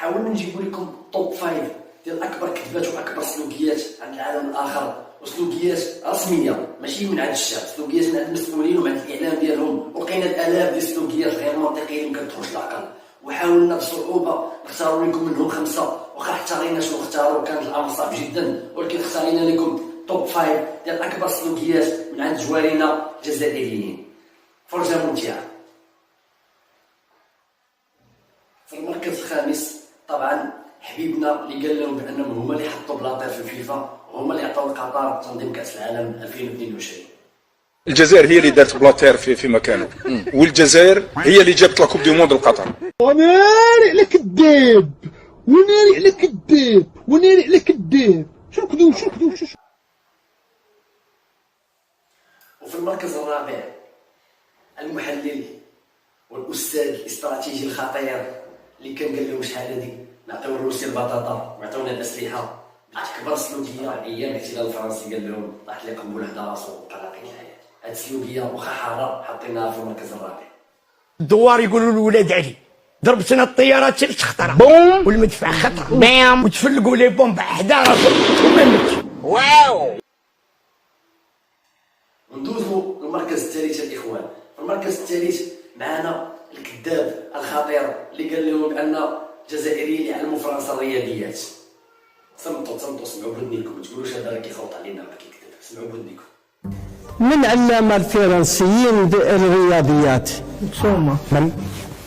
حاولنا نجيبوا لكم توب 5 ديال اكبر كذبات واكبر سلوكيات عند العالم الاخر، وسلوكيات رسميه ماشي من عند الشعب، سلوكيات من عند المسؤولين ومن عند الاعلام ديالهم. ولقينا الالاف ديال السلوكيات غير منطقيه ما كتدخلش العقل، وحاولنا بصعوبه نختاروا لكم منهم 5. واخا احتارينا شنو نختاروا كان الامر صعب جدا، ولكن اختارينا لكم توب 5 ديال اكبر سلوكيات من عند جوارنا الجزائريين. فرجه ممتعه. في المركز الخامس طبعا حبيبنا اللي قال لهم بانهم هما اللي حطوا بلاطير في الفيفا، وهما اللي عطاو قطر تنظيم كاس العالم 2022. الجزائر هي اللي دارت بلاطير في مكانه، والجزائر هي اللي جابت لا كوب دي موند لقطر. وناري على كذاب، وناري على كذاب، وناري على كذاب. شنو كذوب شنو كذوب شنو. وفي المركز الرابع المحلل والاستاذ الاستراتيجي الخطير اللي كان قال لهم شحال هادي نعطيو الروسيا البطاطا وعطيونا الاسلحه. اكبر سلوكيه ايام الاحتلال الفرنسي قال لهم طاحت لي قنبله حدا راسو وطلقت الحياه. هاد السلوكيه واخا حاره حطيناها في المركز الرابع. الدوار يقولوا لولاد علي ضربتنا الطيارات حتى لتخطر والمدفع خطر وتفلقوا لي بومب حدا راسو وما ماتش. واو. ندوزو للمركز الثالث الاخوان. في المركز الثالث معنا الكذاب الخطير اللي قال لهم بان الجزائريين اللي علموا فرنسا الرياضيات. صمتوا سمعوا بودنيكم، ما تقولوش هذا راه كيخوط علينا راه كيكذب. سمعوا بودنيكم. من علم الفرنسيين الرياضيات؟ انتوما.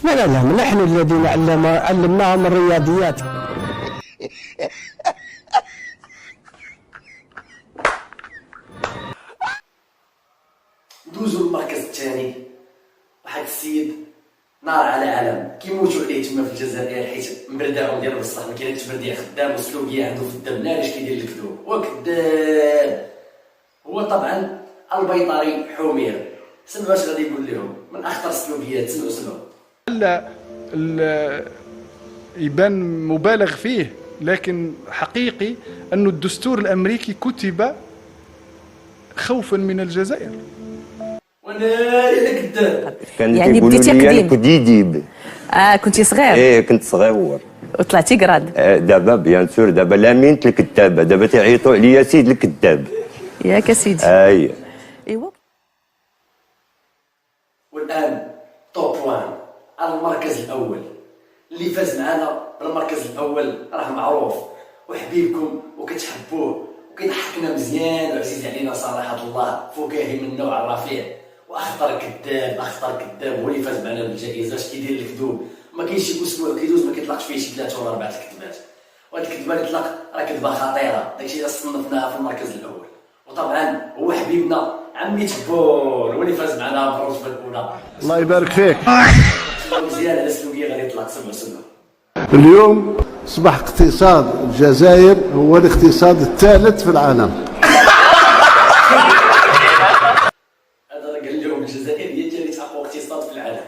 من علم؟ نحن الذين علمناهم الرياضيات. ندوزو للمركز الثاني. واحد السيد نار على علم كيموتوا عليه تما في الجزائر حيت مبردعهم ديال بصح ما كاينش تبرديع خدام وسلوكيه عنده في الدم. علاش كيدير الكذوب؟ وكذاب. هو طبعا البيطري حمير. سمعوا اش غادي يقول لهم من اخطر السلوكيات. سمعوا. يبان مبالغ فيه، لكن حقيقي أن الدستور الأمريكي كتب خوفا من الجزائر. وناري كذاب. يعني بديتي قديم. كنت ديب. كنتي صغير؟ ايه كنت صغير وطلعتي كراد. دابا بيان سور دابا لامينت الكذابه، دابا تيعيطوا عليا سيد الكذاب. ياك سيدي. ايوا. والان توب 1 المركز الاول اللي فاز معنا بالمركز الاول راه معروف وحبيبكم وكتحبوه وكيضحكنا مزيان وعزيز علينا صراحه الله، فكاهي من النوع الرفيع واخطر كذاب. هو اللي فاز معنا بالجائزه. اش كيدير الكذوب؟ ما كاينش شي اسبوع كيدوز ما كيطلقش فيه شي 3 ولا 4 الكذبات، وهاد الكذبه اللي طلق راه كذبه خطيره. داكشي اللي صنفناها في المركز الاول. وطبعا هو حبيبنا عمي تبور هو اللي فاز معنا بالرتبه الاولى. الله يبارك فيك. مزيان على السلوكيه غادي يطلق. سمعوا. اليوم اصبح اقتصاد الجزائر هو الاقتصاد الثالث في العالم. هذا قال لهم الجزائر هي ثالث اقوى اقتصاد في العالم.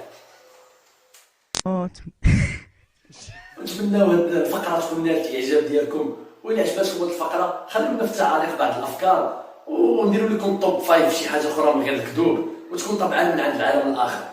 نتمناو هاد الفقره تكون نالت الاعجاب ديالكم، وإلا عجباتكم هاد الفقره خلونا في التعاليق بعض الافكار ونديروا لكم توب 5 شي حاجه اخرى من غير الكذوب، وتكون طبعا من عند العالم الاخر.